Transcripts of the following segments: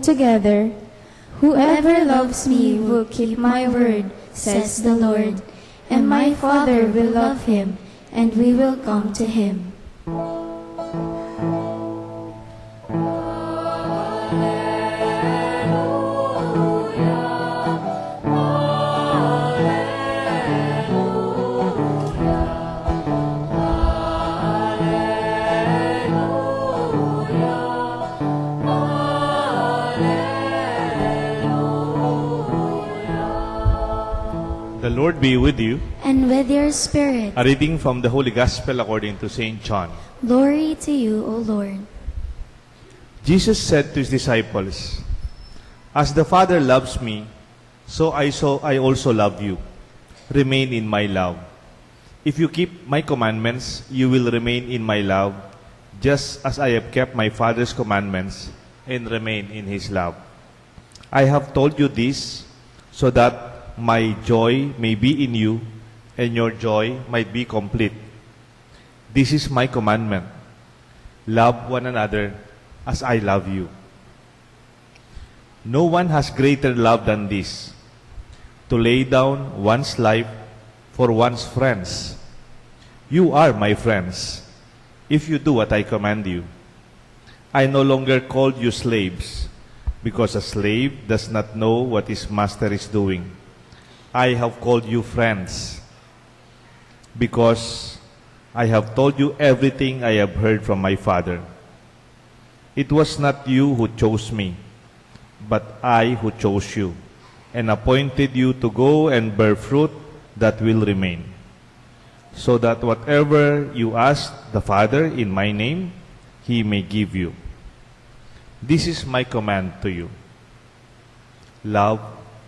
together, "Whoever loves me will keep my word, says the Lord, and my Father will love him, and we will come to him." The Lord be with you. And with your spirit, A reading from the Holy Gospel according to St. John. glory to you, O Lord. Jesus said to his disciples, "As the Father loves me, so I also love you. Remain in my love. If you keep my commandments, you will remain in my love, just as I have kept my Father's commandments and remain in his love. I have told you this so that my joy may be in you, and your joy might be complete. This is my commandment. Love one another as I love you. No one has greater love than this, to lay down one's life for one's friends. You are my friends, if you do what I command you. I no longer call you slaves, because a slave does not know what his master is doing. I have called you friends, because I have told you everything I have heard from my Father. It was not you who chose me, but I who chose you, and appointed you to go and bear fruit that will remain, so that whatever you ask the Father in my name, he may give you. This is my command to you. Love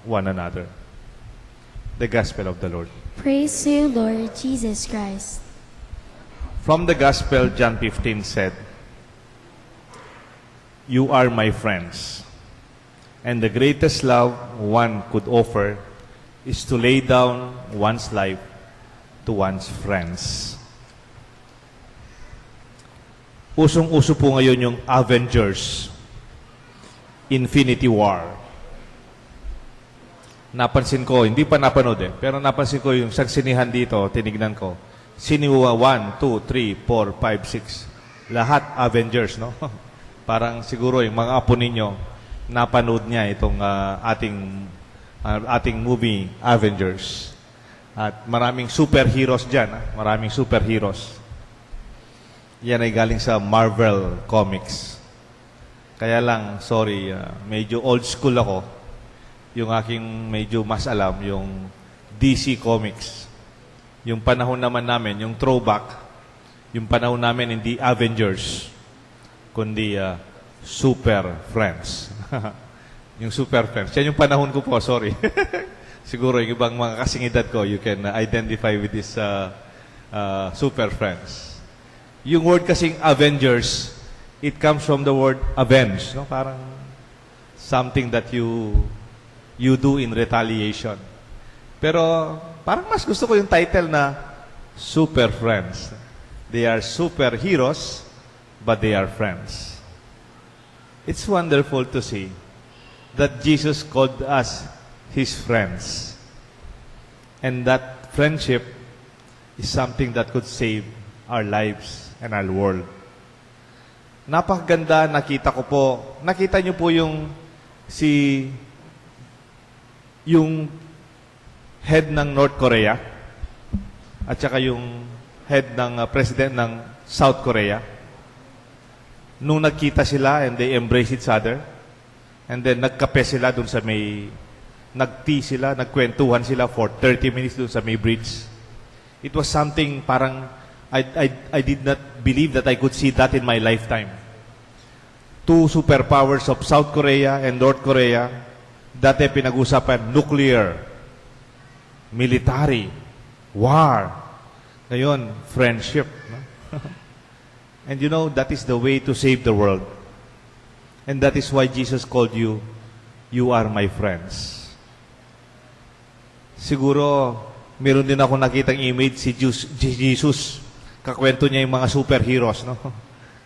one another." The Gospel of the Lord. Praise to you, Lord Jesus Christ. From the Gospel, John 15 said, "You are my friends, and the greatest love one could offer is to lay down one's life to one's friends." Usong-uso po ngayon yung Avengers, Infinity War. Napansin ko, hindi pa napanood pero napansin ko yung sa sinihan dito, tinignan ko. Siniwa 1, 2, 3, 4, 5, 6. Lahat Avengers, no? Parang siguro yung mga apo ninyo, napanood niya itong ating movie, Avengers. At maraming superheroes dyan. Maraming superheroes. Yan ay galing sa Marvel Comics. Kaya lang, sorry, medyo old school ako. Yung aking medyo mas alam, yung DC Comics. Yung panahon naman namin, yung throwback, yung panahon namin hindi Avengers, kundi Super Friends. Yung Super Friends. Yan yung panahon ko po, sorry. Siguro yung ibang mga kasingidad ko, you can identify with this Super Friends. Yung word kasing Avengers, it comes from the word avenge. No? Parang something that you do in retaliation. Pero parang mas gusto ko yung title na Super Friends. They are superheroes, but they are friends. It's wonderful to see that Jesus called us His friends. And that friendship is something that could save our lives and our world. Napakaganda, nakita ko po. Nakita niyo po yung head ng North Korea at saka yung head ng president ng South Korea. Nung nagkita sila and they embrace each other, and then nagkape sila dun sa may, nag-tea sila, nagkwentuhan sila for 30 minutes dun sa may bridge. It was something parang, I did not believe that I could see that in my lifetime. Two superpowers of South Korea and North Korea, dati pinag-usapan nuclear, military, war. Ngayon, friendship. No? And you know, that is the way to save the world. And that is why Jesus called you, "You are my friends." Siguro, meron din ako nakitang image si Jesus. Kakwento niya yung mga superheroes, no?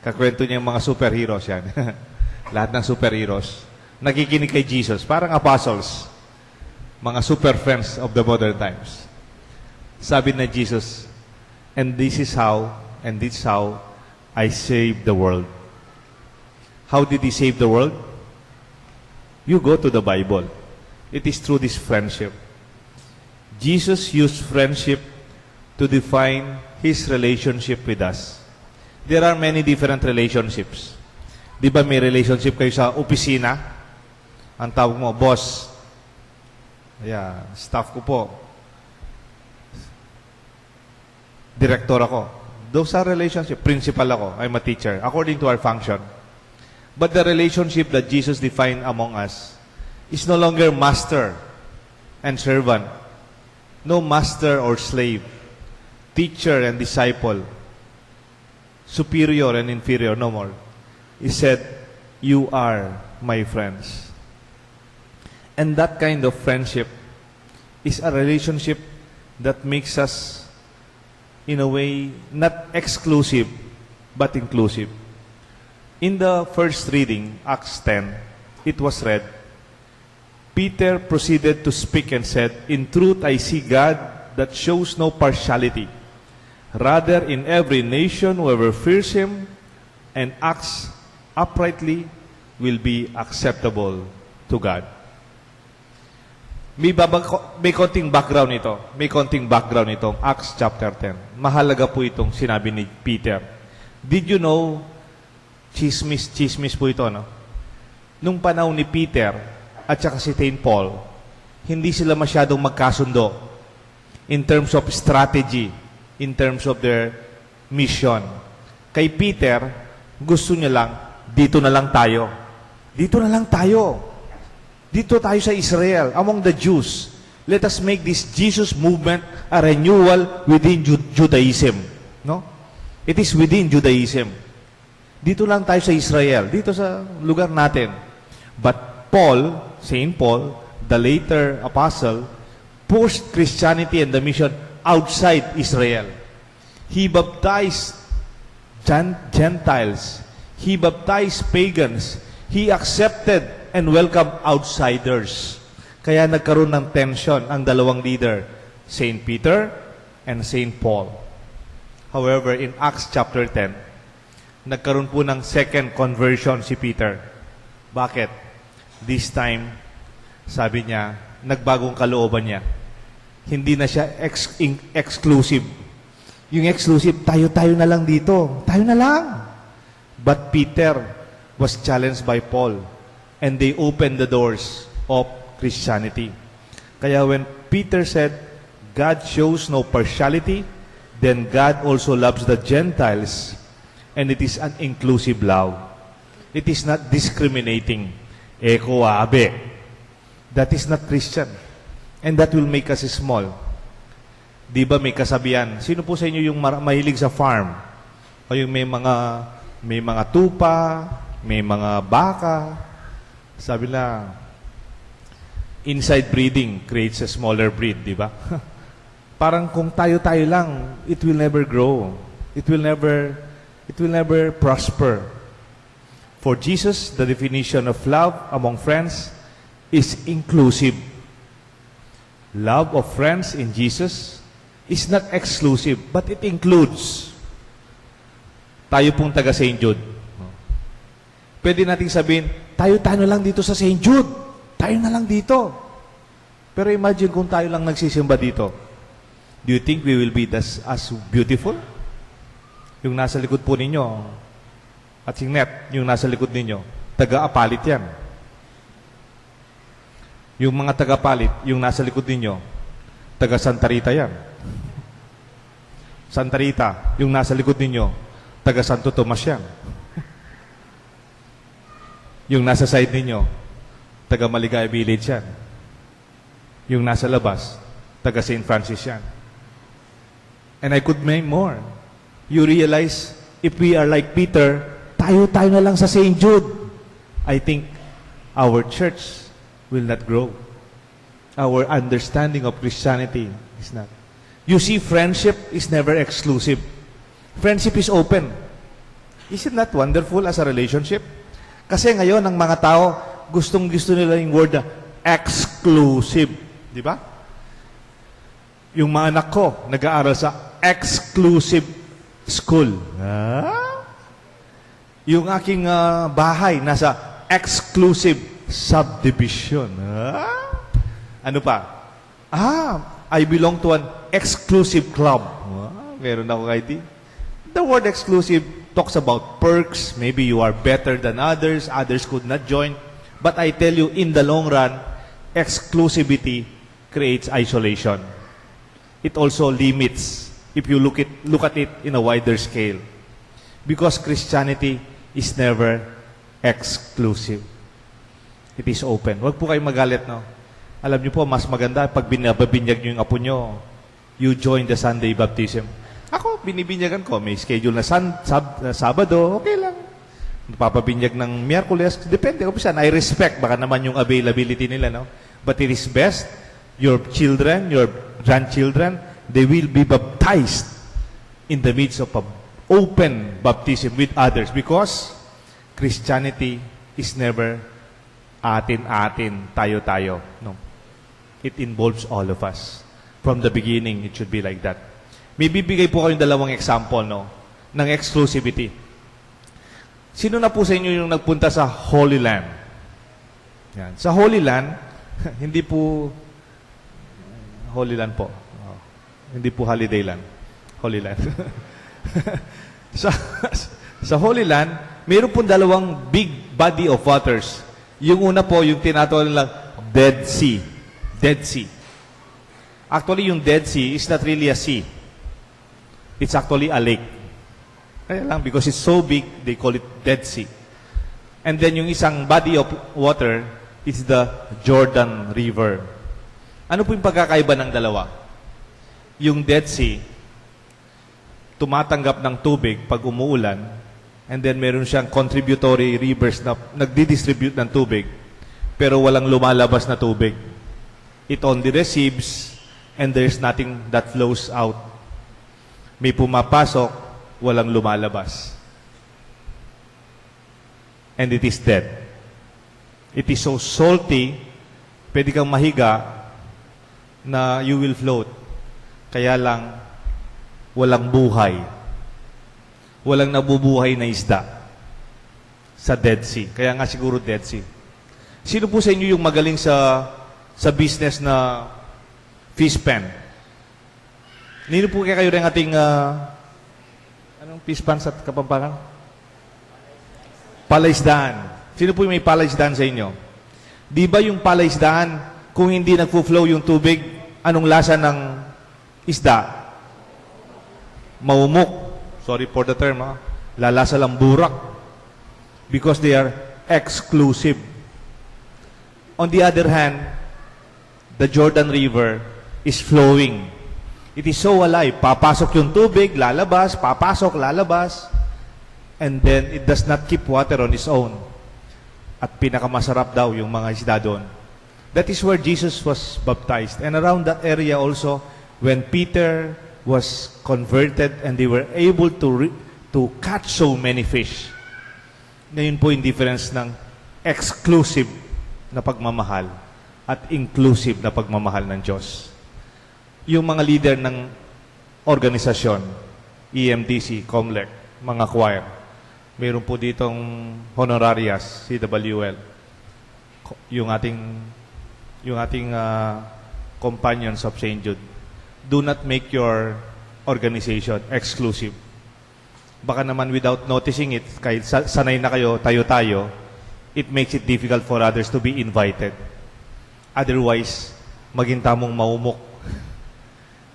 Kakwento niya yung mga superheroes yan. Lahat ng superheroes. nakikinig kay Jesus, parang apostles, mga super friends of the modern times. Sabi na Jesus, and this is how I saved the world. How did He save the world? You go to the Bible. It is through this friendship. Jesus used friendship to define His relationship with us. There are many different relationships. Di ba may relationship kayo sa opisina? Ang tawag mo, boss. Yeah, staff ko po. Director ako. Those are relationship. Principal ako. I'm a teacher. According to our function. But the relationship that Jesus defined among us is no longer master and servant. No master or slave. Teacher and disciple. Superior and inferior. No more. He said, you are my friends. And that kind of friendship is a relationship that makes us, in a way, not exclusive, but inclusive. In the first reading, Acts 10, it was read, Peter proceeded to speak and said, in truth I see God that shows no partiality. Rather, in every nation, whoever fears Him and acts uprightly will be acceptable to God. May konting background ito. May konting background itong Acts chapter 10. Mahalaga po itong sinabi ni Peter. Did you know, chismis po ito, no? Nung panahon ni Peter at saka si St. Paul, hindi sila masyadong magkasundo in terms of strategy, in terms of their mission. Kay Peter, gusto niya lang, dito na lang tayo. Dito na lang tayo. Dito tayo sa Israel, among the Jews. Let us make this Jesus movement a renewal within Judaism. No? It is within Judaism. Dito lang tayo sa Israel. Dito sa lugar natin. But Paul, St. Paul, the later apostle, pushed Christianity and the mission outside Israel. He baptized Gentiles. He baptized pagans. He accepted and welcomed outsiders. Kaya nagkaroon ng tension ang dalawang leader, St. Peter and St. Paul. However, in Acts chapter 10, nagkaroon po ng second conversion si Peter. Bakit? This time, sabi niya, nagbagong kalooban niya. Hindi na siya exclusive. Yung exclusive, tayo na lang dito. Tayo na lang. But Peter was challenged by Paul, and they opened the doors of Christianity. Kaya when Peter said, God shows no partiality, then God also loves the Gentiles, and it is an inclusive love. It is not discriminating. Eko abe. That is not Christian. And that will make us small. Di ba may kasabihan? Sino po sa inyo yung mahilig sa farm? O yung may mga tupa, may mga baka. Sabi na, inside breeding creates a smaller breed, di ba? Parang kung tayo-tayo lang, it will never grow. It will never prosper. For Jesus, the definition of love among friends is inclusive. Love of friends in Jesus is not exclusive, but it includes. Tayo pong taga St. Jude. Pwede nating sabihin, tayo na lang dito sa St. Jude. Tayo na lang dito. Pero imagine kung tayo lang nagsisimba dito. Do you think we will be as beautiful? Yung nasa likod po ninyo, at si Net, yung nasa likod ninyo, taga-apalit yan. Yung mga taga-apalit, yung nasa likod ninyo, taga-Santa Rita yan. Santa Rita, yung nasa likod ninyo, taga-Santo Tomas yan. Yung nasa side ninyo, taga-Maligaya Village yan. Yung nasa labas, taga-St. Francis yan. And I could name more. You realize, if we are like Peter, tayo na lang sa St. Jude. I think our church will not grow. Our understanding of Christianity is not. You see, friendship is never exclusive. Friendship is open. Isn't that wonderful as a relationship? Kasi ngayon, ang mga tao, gustong-gusto nila yung word na exclusive. Di ba? Yung mga anak ko, nag-aaral sa exclusive school. Yung aking bahay, nasa exclusive subdivision. Ano pa? I belong to an exclusive club. Meron ako kahit The word exclusive talks about perks. Maybe you are better than others. Others could not join. But I tell you, in the long run, exclusivity creates isolation. It also limits if you look at it in a wider scale. Because Christianity is never exclusive. It is open. Huwag po kayong magalit, no? Alam niyo po, mas maganda pag binabinyag niyo yung apo niyo, you join the Sunday baptism. Ako, binibinyagan ko. May schedule na Sabado, okay lang. Napapabinyag ng Miyerkules, depende. I respect, baka naman yung availability nila, no? But it is best, your children, your grandchildren, they will be baptized in the midst of an open baptism with others because Christianity is never atin-atin, tayo-tayo. No. It involves all of us. From the beginning, it should be like that. May bibigay po kayong dalawang example, no, ng exclusivity. Sino na po sa inyo yung nagpunta sa Holy Land? Yan. Sa Holy Land, hindi po Holy Land po. Hindi po Holiday Land. Holy Land. sa Holy Land, mayroon po dalawang big body of waters. Yung una po, yung tinatawag nilang Dead Sea. Dead Sea. Actually, yung Dead Sea is not really a sea. It's actually a lake. Kaya lang, because it's so big, they call it Dead Sea. And then yung isang body of water is the Jordan River. Ano po yung pagkakaiba ng dalawa? Yung Dead Sea, tumatanggap ng tubig pag umuulan, and then meron siyang contributory rivers na nagdi-distribute ng tubig, pero walang lumalabas na tubig. It only receives, and there's nothing that flows out. May pumapasok, walang lumalabas. And it is dead. It is so salty, pwede kang mahiga na you will float. Kaya lang, walang buhay. Walang nabubuhay na isda sa Dead Sea. Kaya nga siguro Dead Sea. Sino po sa inyo yung magaling sa business na fish pen? Nino po kaya kayo rin ating anong fish pan sa Kapampangan? Palaisdaan. Sino po yung may palaisdaan sa inyo? Di ba yung palaisdaan, kung hindi nagfo-flow yung tubig, anong lasa ng isda? Maumok. Sorry for the term, ha? Lalasa lang burak. Because they are exclusive. On the other hand, the Jordan River is flowing. It is so alive. Papasok yung tubig, lalabas, papasok, lalabas. And then, it does not keep water on its own. At pinakamasarap daw yung mga isda doon. That is where Jesus was baptized. And around that area also, when Peter was converted and they were able to catch so many fish. Ngayon po yung difference ng exclusive na pagmamahal at inclusive na pagmamahal ng Diyos. Yung mga leader ng organisasyon, EMDC, COMLEC, mga choir, mayroon po ditong honorarias, CWL, yung ating companions of St. Jude. Do not make your organization exclusive. Baka naman without noticing it, kahit sanay na kayo, tayo-tayo, it makes it difficult for others to be invited. Otherwise, maginta mong maumok.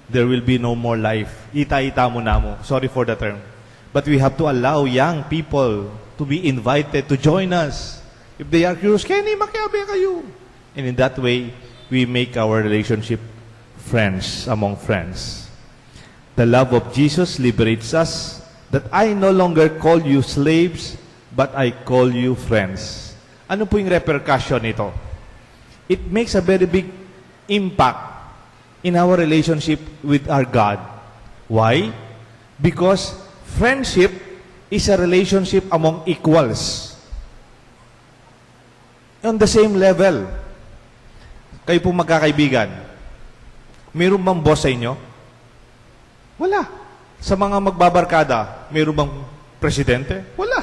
There will be no more life. Ita-ita mo na mo. Sorry for the term. But we have to allow young people to be invited to join us. If they are curious, Kenny, makiabi kayo. And in that way, we make our relationship friends among friends. The love of Jesus liberates us that I no longer call you slaves, but I call you friends. Ano po yung repercussion nito? It makes a very big impact in our relationship with our God. Why? Because friendship is a relationship among equals. On the same level. Kayo po magkakaibigan. Mayroon bang boss sa inyo? Wala. Sa mga magbabarkada, mayroon bang presidente? Wala.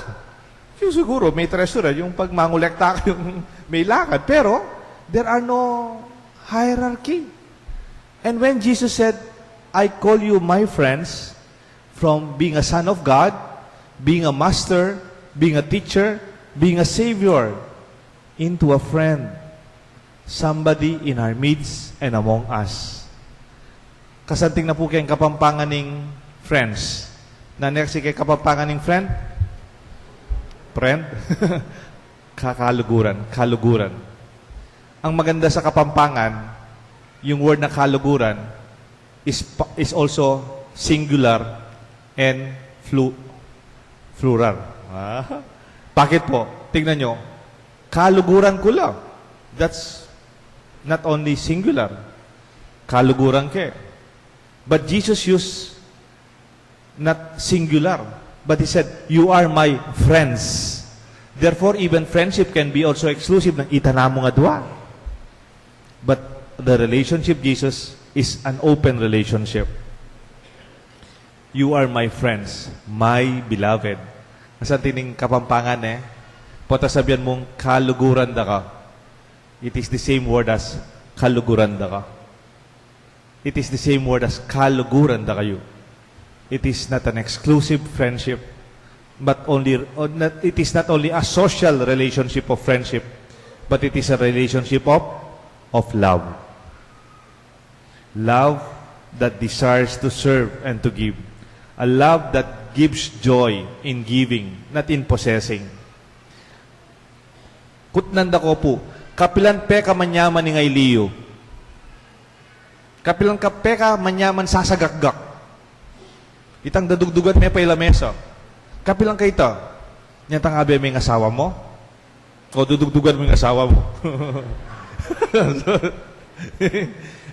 Yung siguro, may treasurer, yung pag mangolekta ka, yung may lakad. Pero, there are no hierarchy. And when Jesus said, I call you my friends, from being a son of God, being a master, being a teacher, being a savior, into a friend, somebody in our midst and among us. Kasanting na po kayong kapampangan ng friends. Na next kay kapampangan ng friend? Friend? Kakaluguran. Kaluguran. Ang maganda sa kapampangan, yung word na kaluguran is also singular and plural. Bakit po? Tingnan nyo. Kaluguran ko lang. That's not only singular. Kaluguran ke. But Jesus used not singular. But He said, you are my friends. Therefore, even friendship can be also exclusive ng itanamo nga dua. But the relationship Jesus is an open relationship. You are my friends, my beloved. Nasa tining kapampangan pota sabihan mong kaluguran da ka. It is the same word as kaluguran da ka. It is the same word as kaluguran da kayo. It is not an exclusive friendship, but it is not only a social relationship of friendship, but it is a relationship of love. Love that desires to serve and to give. A love that gives joy in giving, not in possessing. Kutnanda ko po, kapilan pe ka manyaman ni ngay liyo. Kapilan ka pe ka manyaman sasagakgak. Itang dadugdugan may pay lamesa. Kapilang ka ito. Nyatang abe may asawa mo? O dudugdugan mo yung asawa mo?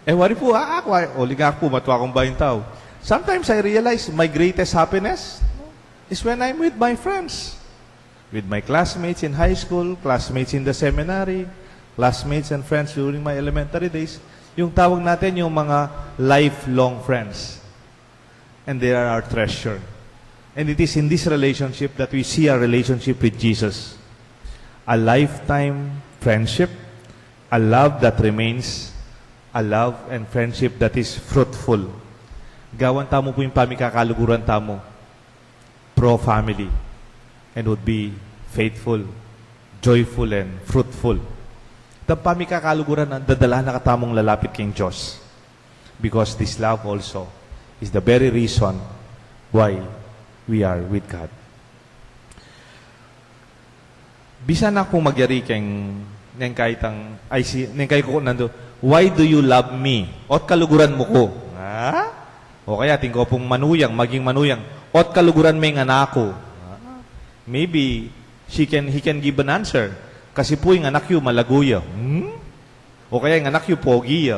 Wari po, ako, ligak po, matwa kong bayin tao. Sometimes I realize my greatest happiness is when I'm with my friends. With my classmates in high school, classmates in the seminary, classmates and friends during my elementary days. Yung tawag natin yung mga lifelong friends. And they are our treasure. And it is in this relationship that we see our relationship with Jesus. A lifetime friendship, a love that remains, a love and friendship that is fruitful. Gawan tamo po yung pamikakaluguran tamo. Pro-family. And would be faithful, joyful, and fruitful. Ang pamikakaluguran ang dadala na katamong lalapit king Diyos. Because this love also is the very reason why we are with God. Bisa na kung magyari keng neng kahit ang neng kahit ko nando, why do you love me? Ot kaluguran mo ko. Ha? O kaya tingko pong manuyang, maging manuyang. Ot kaluguran may anak ko. Maybe he can give an answer. Kasi po yung anak yu malaguya. O kaya yung anak yu pogi ya.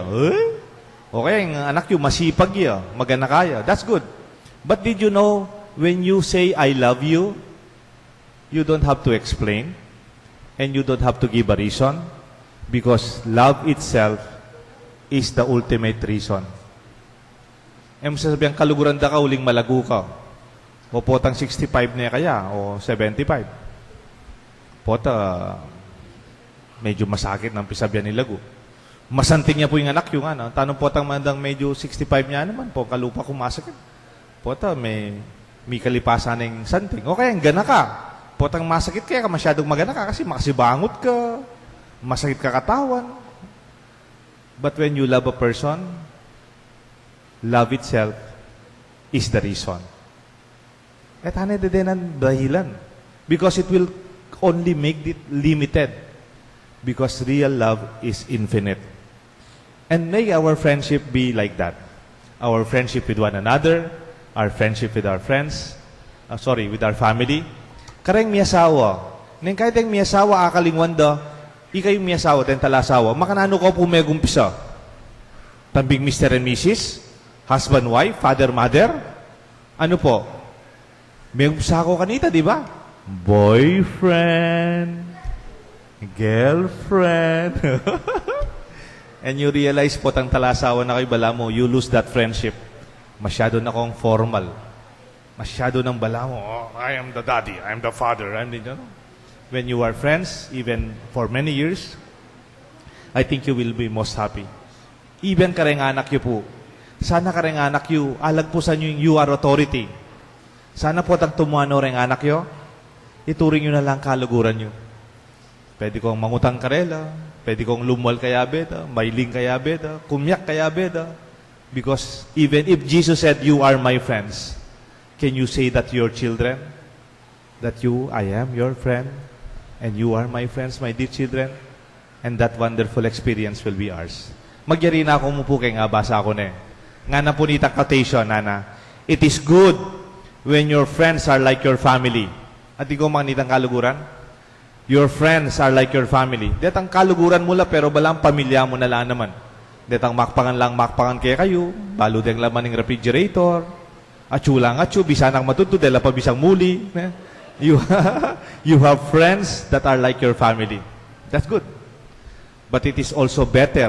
O kaya yung anak yu masipag ya, magana kaya. That's good. But did you know, when you say, I love you, you don't have to explain, and you don't have to give a reason, because love itself is the ultimate reason. Sasabihan, kaluguran da ka, uling malago ka. O potang 65 na kaya, o 75. Pota, medyo masakit ng pisabyan ni lago. Masanting niya po yung anak yung ano. Tanong potang mandang medyo 65 niya naman po, kalupa kumasakit. Pota, may kalipasan ng santing. O kaya, gana ka. Potang masakit kaya ka masyadong magana ka kasi makasibangot ka, masakit ka katawan. But when you love a person, love itself is the reason. At hanay din ang dahilan. Because it will only make it limited. Because real love is infinite. And may our friendship be like that. Our friendship with one another, our friendship with our friends, with our family. Kareng miyasawa. Neng kahit ang miyasawa akalingwan da, ikay yung miyasawa, ten talasawa, makanano ko po may gumpisa. Tambing Mr. and Mrs., husband, wife, father, mother. Ano po? May gumpisa ko kanita, di ba? Boyfriend. girlfriend. And you realize po, tang talasawa na kayo, bala mo, you lose that friendship. Masyado na akong formal. Masyado ng bala mo, oh, I am the daddy, I am the father, I'm the, you know. When you are friends, even for many years, I think you will be most happy. Even karenganak yu po. Sana karenganak yu, alagpusan yu yung you are authority. Sana po tag tumuano rin anak yu, ituring yu na lang kaluguran yu. Pwede kong mangutang karela, pwede kong lumwal kaya beda, mailing kaya beda, kumyak kaya beda. Because even if Jesus said, you are my friends, can you say that to your children? That I am your friend, and you are my friends, my dear children? And that wonderful experience will be ours. Magyari na ako mo po kay nga basa ako na eh. Nga na po ni quotation, nana. It is good when your friends are like your family. At ikaw manitang kaluguran? Your friends are like your family. Detang kaluguran mula pero balang pamilya mo na lang naman. Detang makpangan kaya kayo, balo deng laman ng refrigerator, atsulang atsu, bisanang matuto, dela pa bisang muli. You have friends that are like your family. That's good. But it is also better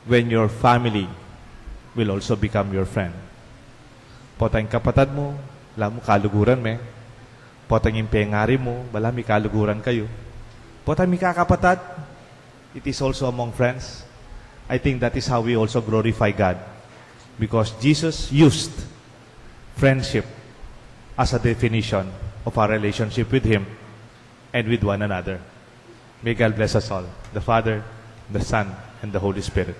when your family will also become your friend. Potang kapatad mo, alam mo kaluguran me. Potang yung pengari mo, bala may kaluguran kayo. Potang may kakapatad, it is also among friends. I think that is how we also glorify God. Because Jesus used friendship as a definition of our relationship with Him and with one another. May God bless us all, the Father, the Son, and the Holy Spirit.